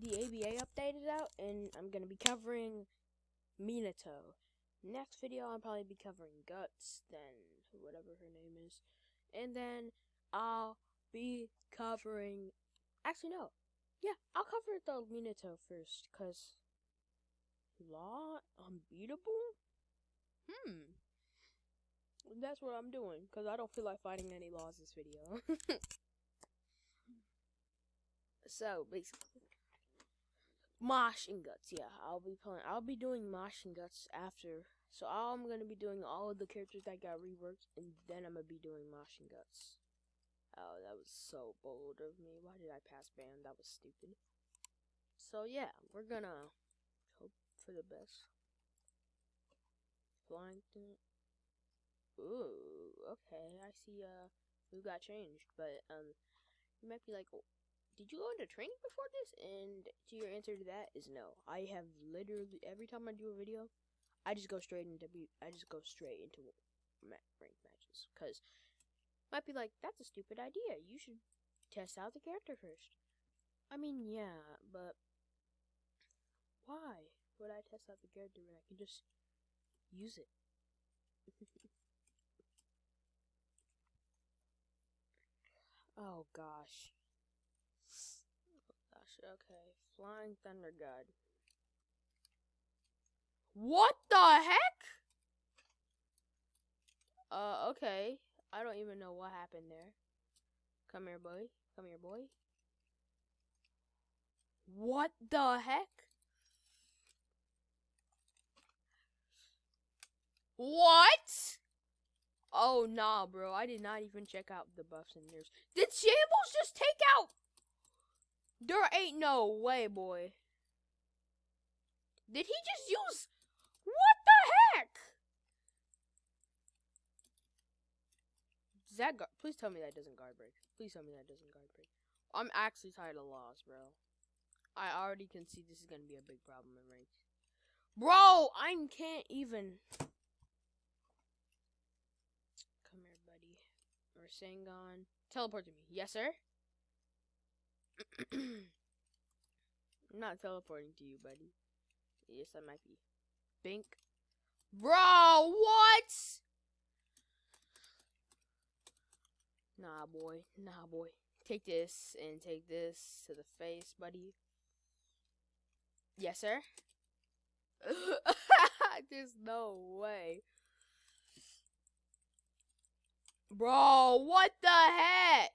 the ABA update is out, and I'm gonna be covering Minato. Next video, I'll probably be covering Guts, then whatever her name is, and then I'll be covering. Actually, no. Yeah, I'll cover the Minato first, cause Law unbeatable. That's what I'm doing, cause I don't feel like fighting any laws this video. So basically, Mosh and Guts. Yeah, I'll be doing Mosh and Guts after. So I'm gonna be doing all of the characters that got reworked, and then I'm gonna be doing Mosh and Guts. Oh, that was so bold of me. Why did I pass ban? That was stupid. So yeah, we're gonna hope for the best. Flying thing. Ooh, okay. I see. Who got changed? But you might be like, oh, did you go into training before this? And your answer to that is no. I have literally every time I do a video, I just go straight into ranked matches. Cause might be like, that's a stupid idea. You should test out the character first. I mean, yeah, but why would I test out the character when I can just use it? Oh gosh. Okay. Flying Thunder God. What the heck? Okay. I don't even know what happened there. Come here, boy. Come here, boy. What the heck? What? Oh, nah, bro. I did not even check out the buffs and nerfs. Did Shambles just take out? There ain't no way, boy. Did he just use... What the heck? Does that please tell me that doesn't guard break. Please tell me that doesn't guard break. I'm actually tired of loss, bro. I already can see this is gonna be a big problem in ranked. Bro, I can't even... Come here, buddy. Or Sangon. Teleport to me. Yes, sir? I'm not teleporting to you, buddy. Yes, I might be. Bink. Bro, what? Nah, boy. Nah, boy. Take this and take this to the face, buddy. Yes, sir? There's no way. Bro, what the heck?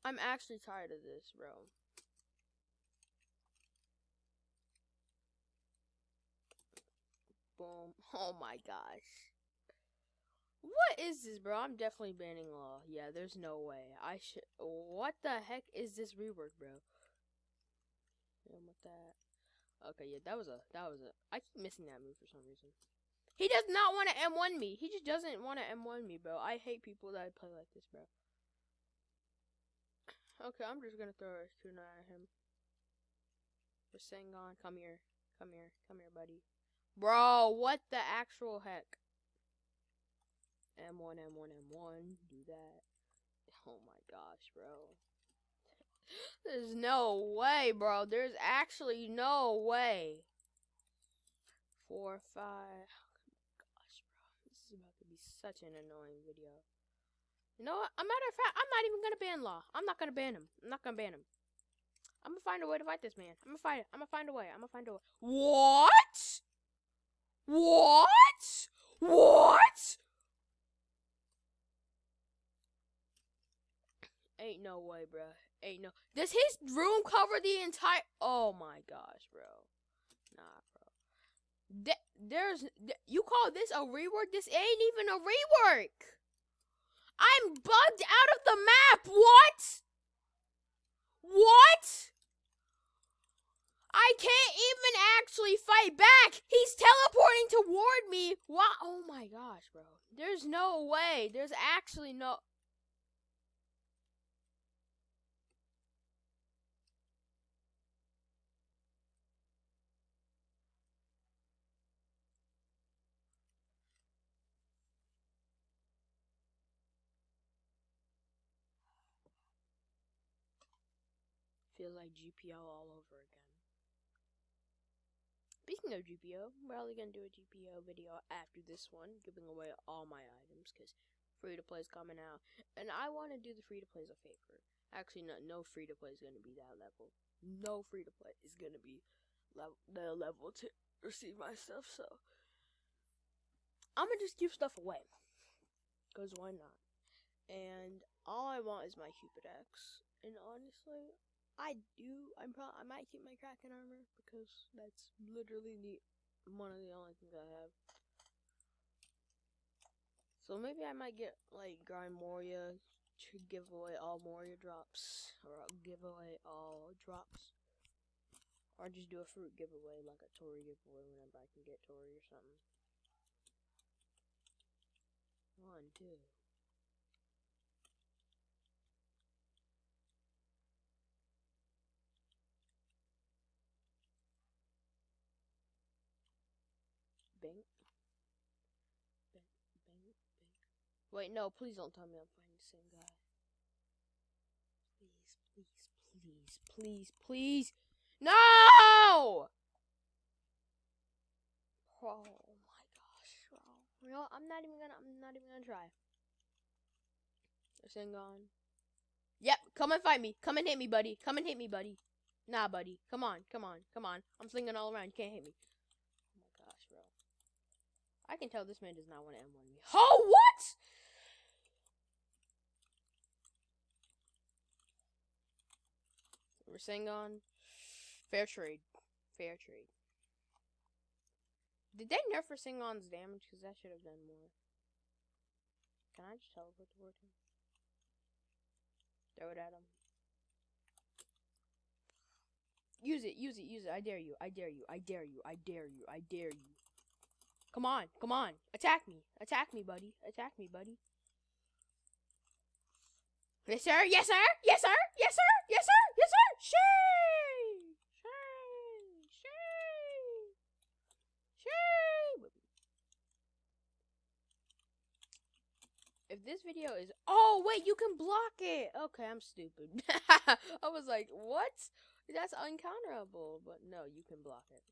I'm actually tired of this, bro. Boom. Oh my gosh. What is this, bro? I'm definitely banning Law. Yeah, there's no way. I should. What the heck is this rework, bro? And with that. Okay, yeah, that was a. I keep missing that move for some reason. He does not want to M1 me. He just doesn't want to M1 me, bro. I hate people that play like this, bro. Okay, I'm just gonna throw a tuna at him. For Sangon, come here. Come here. Come here, buddy. Bro, what the actual heck? M1, M1, M1. Do that. Oh my gosh, bro. There's no way, bro. There's actually no way. 4, 5. Oh gosh, bro. This is about to be such an annoying video. You know what? A matter of fact, I'm not even gonna ban Law. I'm not gonna ban him. I'm not gonna ban him. I'm gonna find a way to fight this man. I'm gonna fight it. I'm gonna find a way. I'm gonna find a way. What? What? What? Ain't no way, bro. Ain't no. Does his room cover the entire? Oh my gosh, bro. Nah, bro. You call this a rework? This ain't even a rework. I'm bugged out of the map. What? What? I can't even actually fight back. He's teleporting toward me. What? Oh my gosh, bro. There's no way. There's actually no. feels like GPO all over again. Speaking of GPO, we're probably gonna do a GPO video after this one, giving away all my items, because free-to-play is coming out. And I want to do the free-to-play as a favor. Actually, no free-to-play is gonna be that level. No free-to-play is gonna be the level to receive my stuff, so I'm gonna just give stuff away. Because why not? And all I want is my Cupid X. And honestly, I might keep my Kraken armor because that's literally one of the only things I have. So maybe I might get like Grind Moria to give away all Moria drops, or I'll give away all drops, or just do a fruit giveaway like a Tori giveaway whenever I can get Tori or something. 1, 2. Bang. Bang, bang, bang. Wait, no, please don't tell me I'm fighting the same guy. Please, please, please, please, please. No! Oh my gosh, bro. You know what? I'm not even gonna try. Rasengan. Yep, come and fight me. Come and hit me, buddy. Come and hit me, buddy. Nah, buddy. Come on, come on, come on. I'm slinging all around. You can't hit me. Oh my gosh, bro. I can tell this man does not want to M1 me. Oh, what? Rasengan. Fair trade. Fair trade. Did they nerf Rasengan's damage? Because that should have done more. Can I just teleport toward him? Throw it at him. Use it, use it, use it. I dare you. I dare you. I dare you. I dare you. I dare you. Come on, come on. Attack me. Attack me, buddy. Attack me, buddy. Yes, sir. Yes, sir. Yes, sir. Yes, sir. Yes, sir. Yes, sir. Shay. Shay. Shay. Shay. If this video is... Oh, wait, you can block it. Okay, I'm stupid. I was like, what? That's uncounterable. But no, you can block it.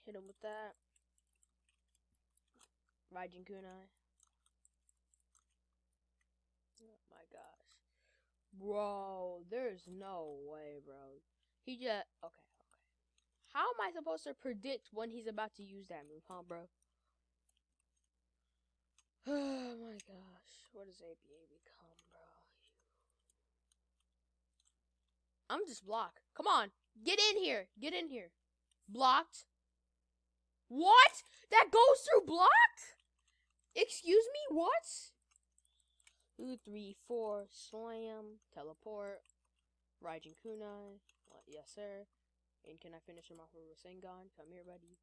Hit him with that. Raijin Kunai. Oh my gosh. Bro, there's no way, bro. He just... Okay. How am I supposed to predict when he's about to use that move, huh, bro? Oh my gosh. What does ABA become, bro? I'm just blocked. Come on. Get in here. Get in here. Blocked. What? That goes through block? Excuse me? What? 2, 3, 4. Slam. Teleport. Raijin Kunai. Yes, sir. And can I finish him off with Rasengan? Come here, buddy.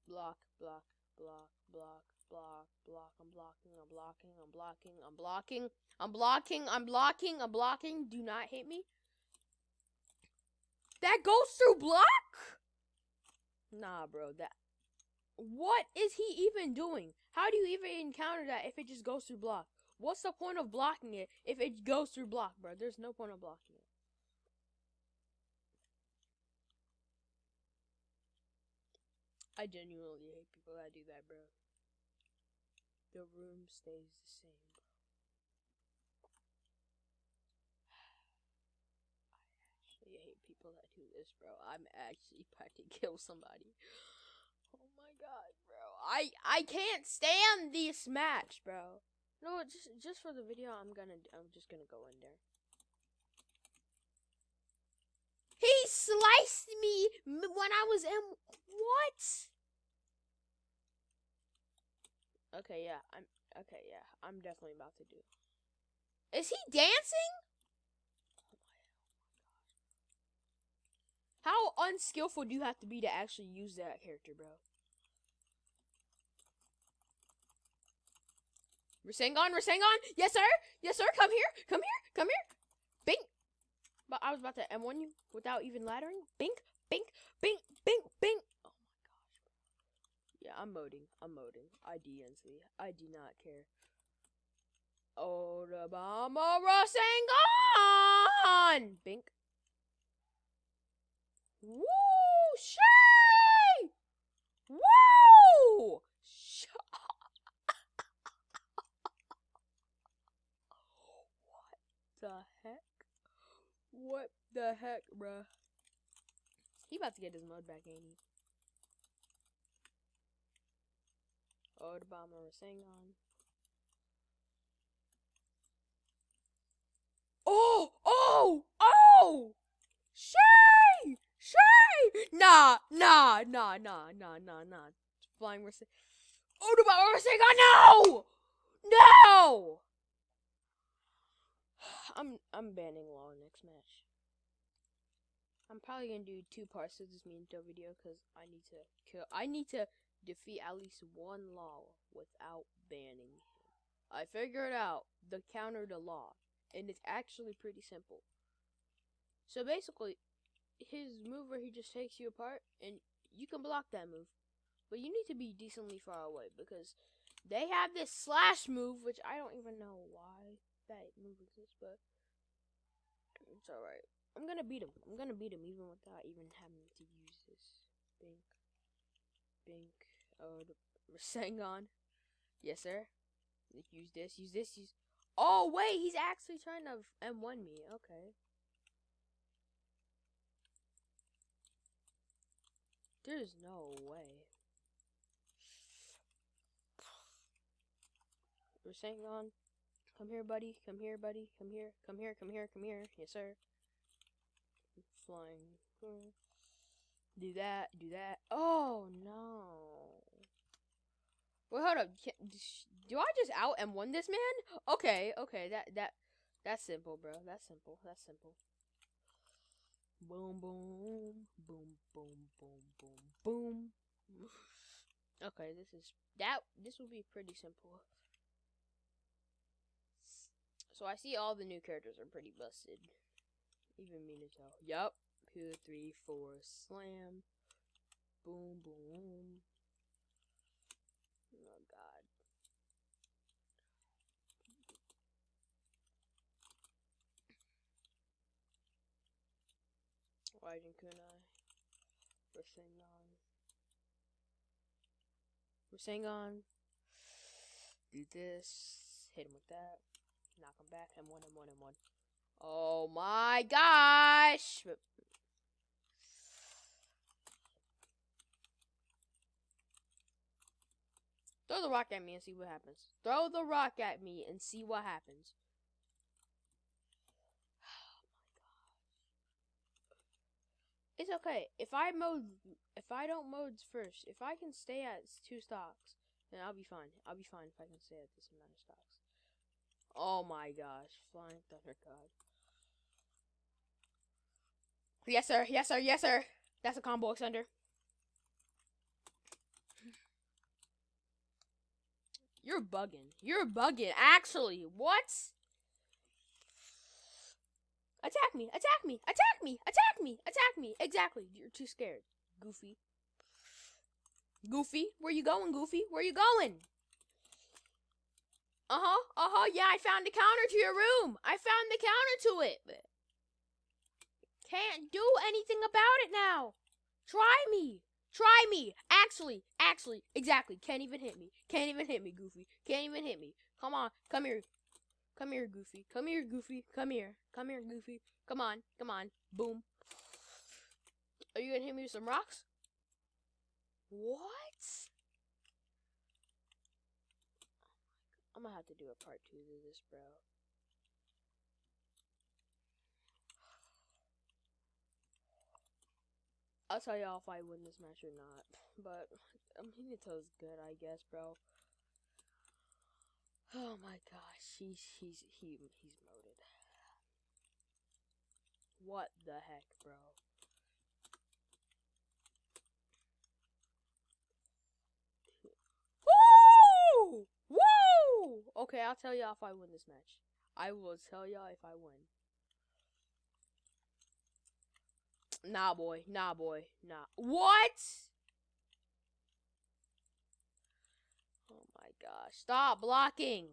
Block, block, block, block, block, block. I'm blocking, I'm blocking, I'm blocking, I'm blocking. I'm blocking, I'm blocking, I'm blocking. Do not hit me. That goes through block? Nah, bro, that... What is he even doing? How do you even encounter that if it just goes through block? What's the point of blocking it if it goes through block, bro? There's no point of blocking it. I genuinely hate people that do that, bro. The room stays the same, bro. I actually hate people that do this, bro. I'm actually about to kill somebody. Oh my god, bro. I can't stand this match, bro. No, just for the video, I'm just gonna go in there. He sliced me when I was in... What? Okay, yeah, I'm definitely about to do. Is he dancing? How unskillful do you have to be to actually use that character, bro? Rasengan, Rasengan! Yes, sir! Yes, sir! Come here! Come here! Come here! Bink! But I was about to M1 you without even laddering. Bink! Bink! Bink! Bink! Bink! Oh my gosh. Yeah, I'm moding. I'm moding. I DNC. I do not care. Hold Odabama Rasengan! Bink. Woo! Shay! Woo! What the heck? What the heck, bruh? He about to get his mode back, ain't he? Odabama Rasengan. Oh! Oh! Oh! Shay! Shay! Nah. Flying Rasengan. Odabama Rasengan, no! No! I'm banning Law next match. I'm probably gonna do 2 parts of this minato video because I need to defeat at least one Law without banning him. I figured out the counter to Law, and it's actually pretty simple. So basically, his move where he just takes you apart, and you can block that move, but you need to be decently far away because they have this slash move, which I don't even know why that move exists, but it's alright. I'm gonna beat him. I'm gonna beat him even without even having to use this. Bink. Bink. Oh, the Rasengan. Yes, sir. Use this. Oh, wait, he's actually trying to M1 me. Okay. There's no way. Rasengan. Come here, buddy. Come here, buddy. Come here. Come here. Come here. Come here. Yes, sir. Flying. Do that. Do that. Oh, no. Wait, hold up. Do I just out M1 this man? Okay. That's simple, bro. That's simple. Boom, boom. Boom, boom, boom, boom, boom. Okay, this will be pretty simple. So I see all the new characters are pretty busted. Even Minato. Yup. 2, 3, 4, slam. Boom, boom. Oh, God. Raiden Kunai. Rasengan. Do this. Hit him with that. Knock him back. M1. Oh my gosh! Throw the rock at me and see what happens. Throw the rock at me and see what happens. It's okay. If I don't modes first, if I can stay at 2 stocks, then I'll be fine. I'll be fine if I can stay at this amount of stocks. Oh my gosh. Flying Thunder God. Yes, sir. That's a combo extender. You're bugging. Actually, what? Attack me. Exactly. You're too scared. Goofy. Where you going, Goofy? Yeah, I found the counter to your room. I found the counter to it. Can't do anything about it now. Try me. Actually, exactly. Can't even hit me, Goofy. Can't even hit me. Come on, come here, Goofy. Come here, Goofy. Come on. Boom. Are you gonna hit me with some rocks? What? I'm gonna have to do a part 2 to this, bro. I'll tell y'all if I win this match or not. But Minato's good, I guess, bro. Oh my gosh, he's moded. What the heck, bro? Woo! Okay, I'll tell y'all if I win this match. I will tell y'all if I win. Nah, boy. What? Oh my gosh. Stop blocking.